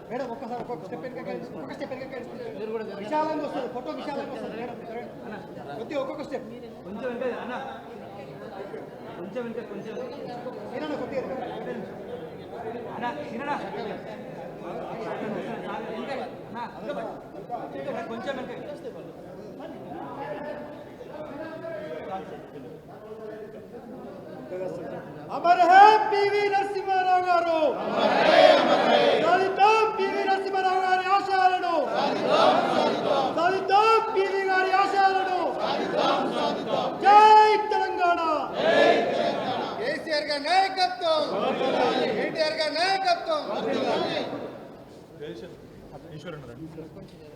Madam ఒక్కసారి ఒక్కొక్క step విశాలంగా వస్తుంది ఫోటో విశాలంగా వస్తుంది మేడం కొద్దిగా ఒక్కొక్క స్టెప్ కొంచెం అన్న కొంచెం కొద్దిగా కొంచెం అమర్ హే పివి నరసింహారావు గారు, సాధిద్దాం పివి నరసింహారావు గారి ఆశయాలను, సాధిద్దాం పివి గారి ఆశయాలను. జై తెలంగాణ. కేసీఆర్ గారి నాయకత్వం, కేటీఆర్ గారి నాయకత్వం.